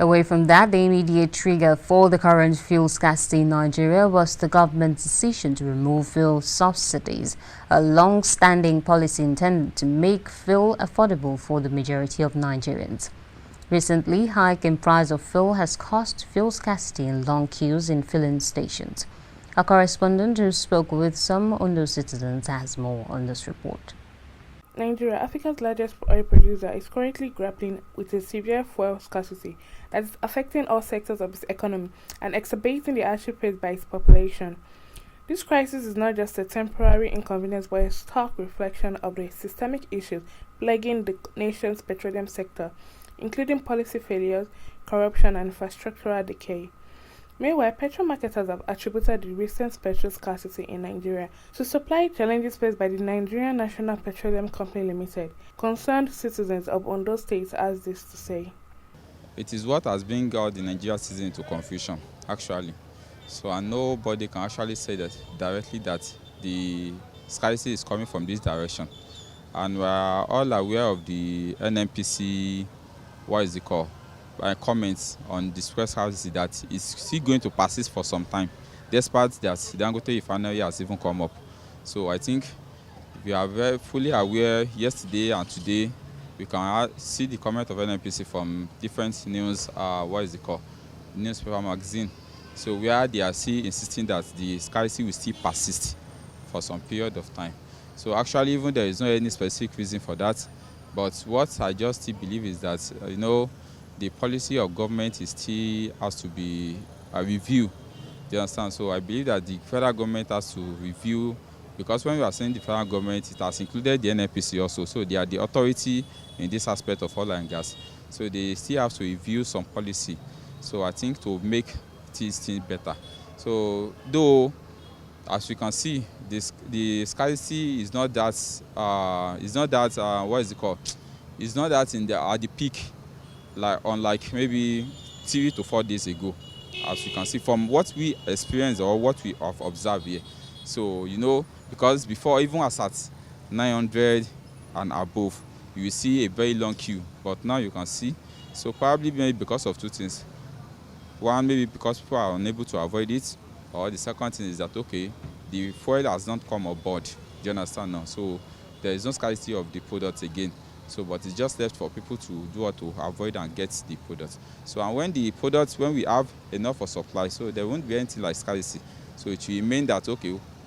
Away from that, the immediate trigger for the current fuel scarcity in Nigeria was the government's decision to remove fuel subsidies, a long-standing policy intended to make fuel affordable for the majority of Nigerians. Recently, hike in price of fuel has caused fuel scarcity and long queues in filling stations. Our correspondent who spoke with some Ondo citizens has more on this report. Nigeria, Africa's largest oil producer, is currently grappling with a severe fuel scarcity that is affecting all sectors of its economy and exacerbating the hardship faced by its population. This crisis is not just a temporary inconvenience but a stark reflection of the systemic issues plaguing the nation's petroleum sector, including policy failures, corruption, and infrastructural decay. Meanwhile, petrol marketers have attributed the recent petrol scarcity in Nigeria to supply challenges faced by the Nigerian National Petroleum Company Limited. Concerned citizens of Ondo State has this to say. It is what has been got the Nigerian citizen into confusion, actually. And nobody can actually say that directly that the scarcity is coming from this direction. And we are all aware of the NNPC, comments on the stress house that is still going to persist for some time, despite that Dangote refinery has even come up. So I think we are very fully aware yesterday and today. We can see the comment of NNPC from different news, newspaper magazine. So where they are still insisting that the scarcity will still persist for some period of time. So actually, even there is no any specific reason for that. But what I just still believe is that the policy of government is still has to be reviewed. Do you understand? So I believe that the federal government has to review, because when we are saying the federal government, it has included the NNPC also. So they are the authority in this aspect of oil and gas. So they still have to review some policy. So I think to make things better. So though, as you can see, the scarcity is not that it's not that at the peak, unlike maybe 3 to 4 days ago, as you can see from what we experienced or what we have observed here. So because before, even as at 900 and above, you will see a very long queue, but now you can see. So probably maybe because of two things. One, maybe because people are unable to avoid it, or the second thing is that the fuel has not come aboard. Do you understand now? So there is no scarcity of the product again. So, but it's just left for people to do what to avoid and get the product. So, and when we have enough of supply, so there won't be anything like scarcity. So it will mean that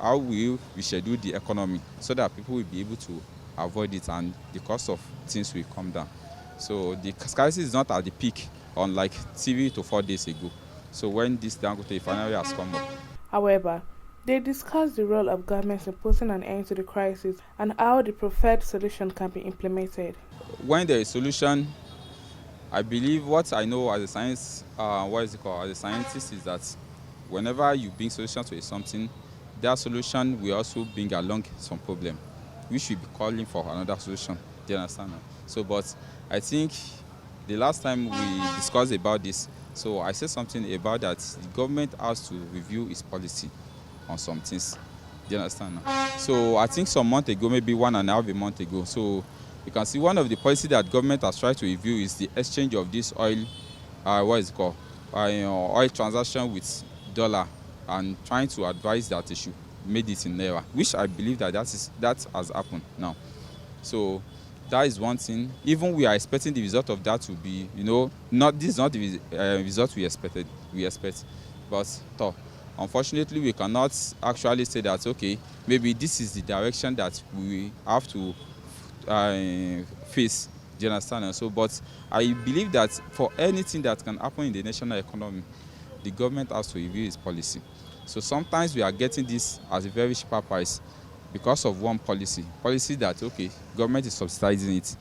how will we schedule the economy so that people will be able to avoid it and the cost of things will come down. So the scarcity is not at the peak unlike 3 to 4 days ago. So when this Dangote refinery has come up. However, they discussed the role of governments in putting an end to the crisis and how the preferred solution can be implemented. When there is a solution, I believe what I know as a scientist is that whenever you bring solution to something, that solution will also bring along some problem. We should be calling for another solution. Do you understand? So, but I think the last time we discussed about this, so I said something about that the government has to review its policy on some things. Do you understand now? So I think some month ago, maybe 1.5 months ago, so you can see one of the policy that government has tried to review is the exchange of this oil, oil transaction with dollar, and trying to advise that they should make it in naira, which I believe that has happened now. So that is one thing. Even we are expecting the result of that to be, this is not the result we expect, but unfortunately, we cannot actually say that, maybe this is the direction that we have to face. Do you understand? So, but I believe that for anything that can happen in the national economy, the government has to review its policy. So sometimes we are getting this as a very cheaper price because of one policy that, government is subsidizing it.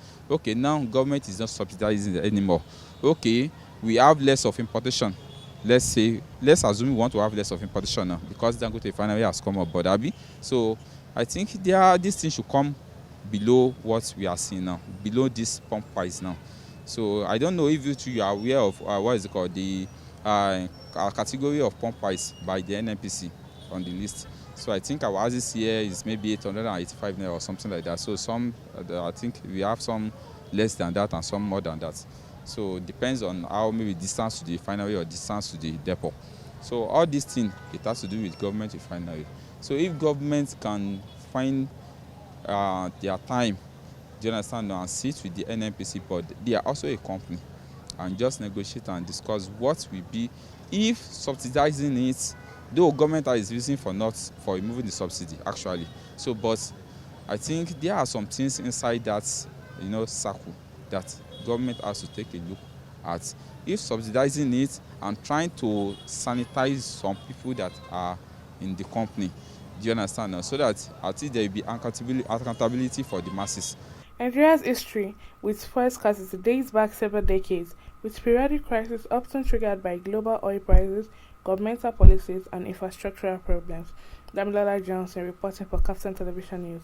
Now government is not subsidizing it anymore. We have less of importation. Let's assume we want to have less of importation now because Dangote refinery has come up, but so I think these things should come below what we are seeing now, below this pump price now. So I don't know if you are aware of the category of pump price by the NNPC on the list. So I think our this year is maybe 885 naira or something like that. So I think we have some less than that and some more than that. So it depends on how maybe distance to the refinery or distance to the depot. So all these things, it has to do with government refinery. So if government can find their time, do you understand, and sit with the NNPC board, they are also a company, and just negotiate and discuss what will be if subsidizing it, though government is using for not for removing the subsidy actually. So but I think there are some things inside that circle that government has to take a look at. If subsidizing it and trying to sanitize some people that are in the company, do you understand, so that at least there will be accountability for the masses. Nigeria's history with fuel scarcity dates back several decades, with periodic crises often triggered by global oil prices, governmental policies, and infrastructural problems. Damilola Johnson reporting for KAFTAN Television News.